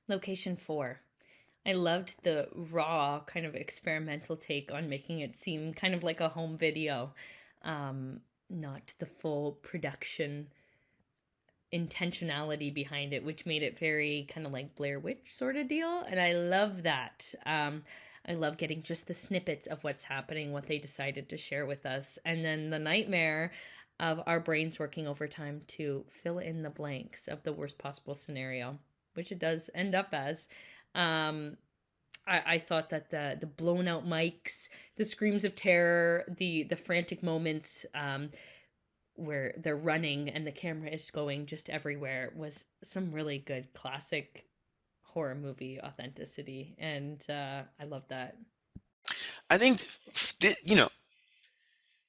Location 4. I loved the raw, kind of experimental take on making it seem kind of like a home video, not the full production intentionality behind it, which made it very kind of like Blair Witch sort of deal. And I love that. I love getting just the snippets of what's happening, what they decided to share with us. And then the nightmare of our brains working overtime to fill in the blanks of the worst possible scenario, which it does end up as. Um, I thought that the blown out mics, the screams of terror, the frantic moments, where they're running and the camera is going just everywhere was some really good classic horror movie authenticity, and I love that. I think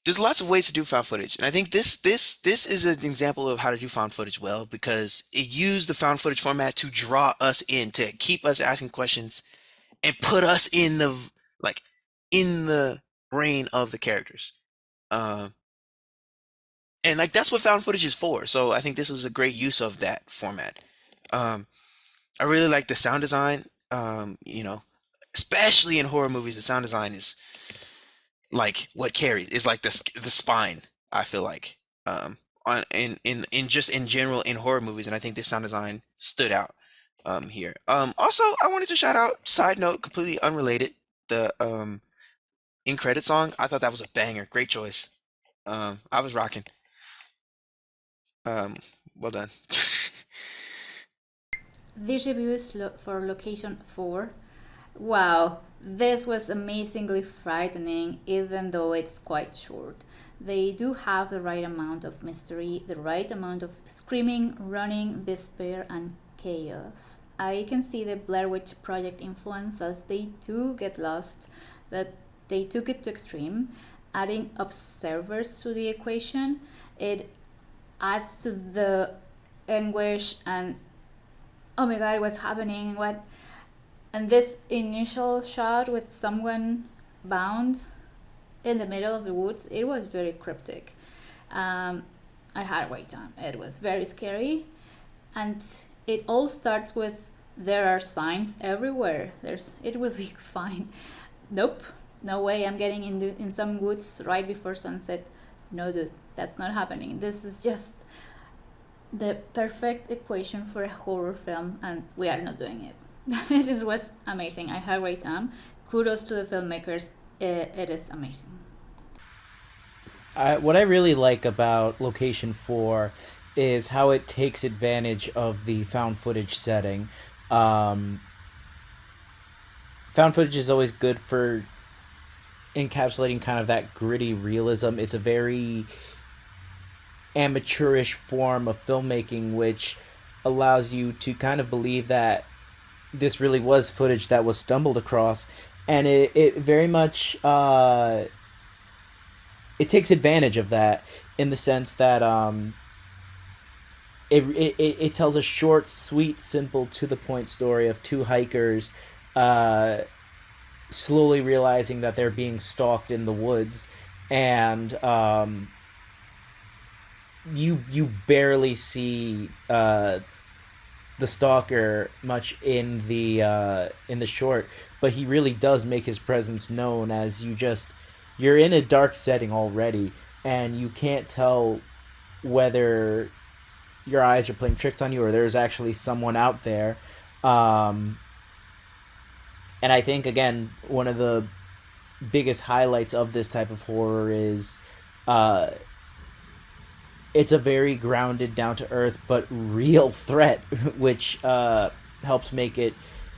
there's lots of ways to do found footage, and I think this is an example of how to do found footage well because it used the found footage format to draw us in, to keep us asking questions and put us in the like in the brain of the characters. Um, and like that's what found footage is for. So I think this was a great use of that format. Um, I really like the sound design. Especially in horror movies, the sound design is like what carries is like the spine. I feel like on in just in general in horror movies, and I think this sound design stood out here. Also, I wanted to shout out. Side note, completely unrelated. The in credit song. I thought that was a banger. Great choice. I was rocking. Um, well done. This review is for Location 4. Wow, this was amazingly frightening, even though it's quite short. They do have the right amount of mystery, the right amount of screaming, running, despair, and chaos. I can see the Blair Witch Project influence as they do get lost, but they took it to extreme. Adding observers to the equation, it adds to the anguish and oh my god, what's happening? What? And this initial shot with someone bound in the middle of the woods, it was very cryptic. Um, I had a great time. It was very scary, and it all starts with there are signs everywhere. It will be fine. Nope, no way. I'm getting in some woods right before sunset. No, dude, that's not happening. This is just the perfect equation for a horror film, and we are not doing it. It was amazing. I had a great time. Kudos to the filmmakers. It is amazing. What I really like about Location 4 is how it takes advantage of the found footage setting. Um, Found footage is always good for encapsulating kind of that gritty realism. It's a very amateurish form of filmmaking, which allows you to kind of believe that this really was footage that was stumbled across, and it very much it takes advantage of that in the sense that it tells a short, sweet, simple, to the point story of two hikers uh, slowly realizing that they're being stalked in the woods, and you barely see the stalker much in the short, but he really does make his presence known as you're in a dark setting already, and you can't tell whether your eyes are playing tricks on you or there's actually someone out there. Um, and I think again one of the biggest highlights of this type of horror is uh, it's a very grounded, down to earth, but real threat, which helps make it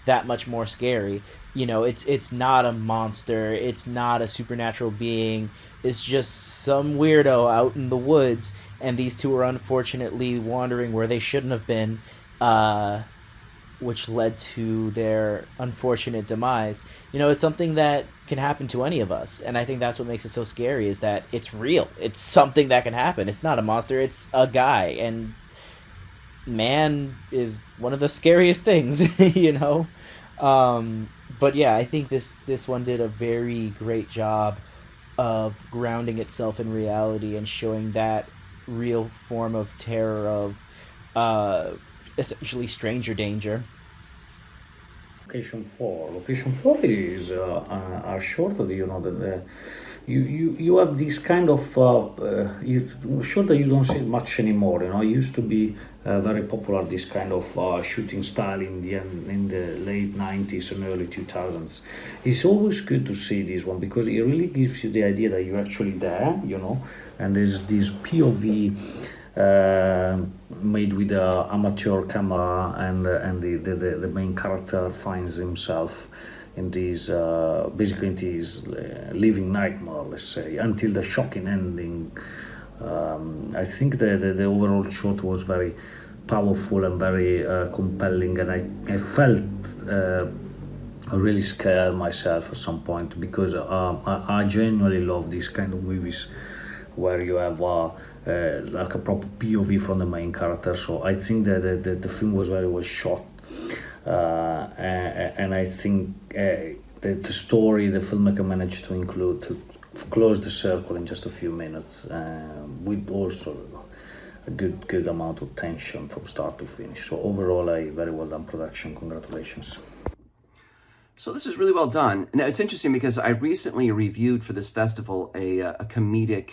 that much more scary. You know, it's not a monster, it's not a supernatural being. It's just some weirdo out in the woods, and these two are unfortunately wandering where they shouldn't have been. Which led to their unfortunate demise. You know, it's something that can happen to any of us, and I think that's what makes it so scary is that it's real. It's something that can happen. It's not a monster, it's a guy, and man is one of the scariest things, you know? But yeah, I think this one did a very great job of grounding itself in reality and showing that real form of terror of uh, essentially stranger danger. Location 4. Location 4 is are short. You know that you have this kind of sure that you don't see it much anymore. You know, it used to be very popular, this kind of shooting style in the late 90s and early 2000s. It's always good to see this one because it really gives you the idea that you're actually there, you know, and there's this POV made with a amateur camera, and the main character finds himself in this basically in this living nightmare, let's say, until the shocking ending. I think the overall shot was very powerful and very compelling, and I felt really scared myself at some point because I genuinely love these kind of movies where you have like a proper POV from the main character. So I think that the film was very well shot, and I think the story the filmmaker managed to include to close the circle in just a few minutes, with also a good amount of tension from start to finish. So overall, a very well done production. Congratulations. So this is really well done. Now it's interesting because I recently reviewed for this festival a comedic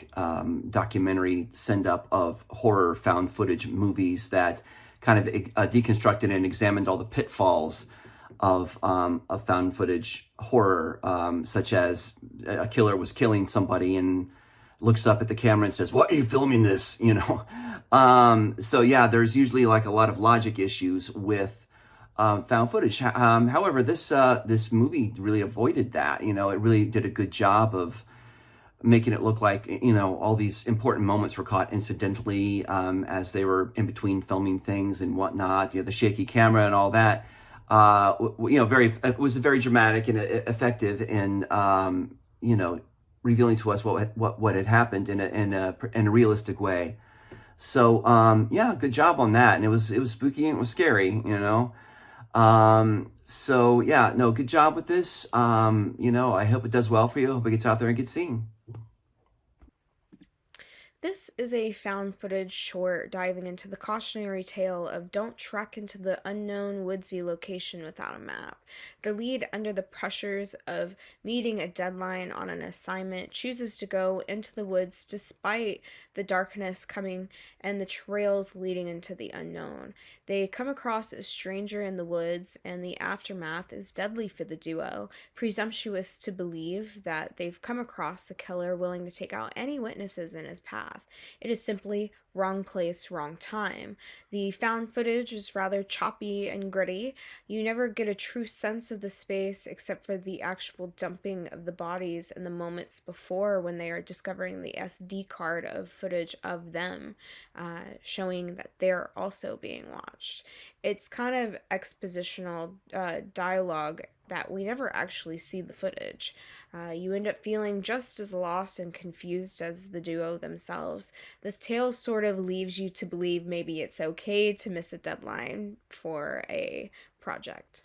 documentary send-up of horror found footage movies that kind of deconstructed and examined all the pitfalls of found footage horror, such as a killer was killing somebody and looks up at the camera and says, "Why are you filming this?" You know. So yeah, there's usually like a lot of logic issues with found footage. However, this movie really avoided that. You know, it really did a good job of making it look like, you know, all these important moments were caught incidentally as they were in between filming things and whatnot. You know, the shaky camera and all that. You know, it was very dramatic and effective in you know, revealing to us what had happened in a realistic way. So yeah, good job on that. And it was spooky and it was scary, you know. So yeah, no, good job with this. You know, I hope it does well for you. I hope it gets out there and gets seen. This is a found footage short diving into the cautionary tale of don't trek into the unknown woodsy location without a map. The lead, under the pressures of meeting a deadline on an assignment, chooses to go into the woods despite the darkness coming and the trails leading into the unknown. They come across a stranger in the woods, and the aftermath is deadly for the duo, presumptuous to believe that they've come across a killer willing to take out any witnesses in his path. It is simply wrong place, wrong time. The found footage is rather choppy and gritty. You never get a true sense of the space except for the actual dumping of the bodies and the moments before when they are discovering the SD card of footage of them, showing that they're also being watched. It's kind of expositional dialogue that we never actually see the footage. You end up feeling just as lost and confused as the duo themselves. This tale sort of leaves you to believe maybe it's okay to miss a deadline for a project.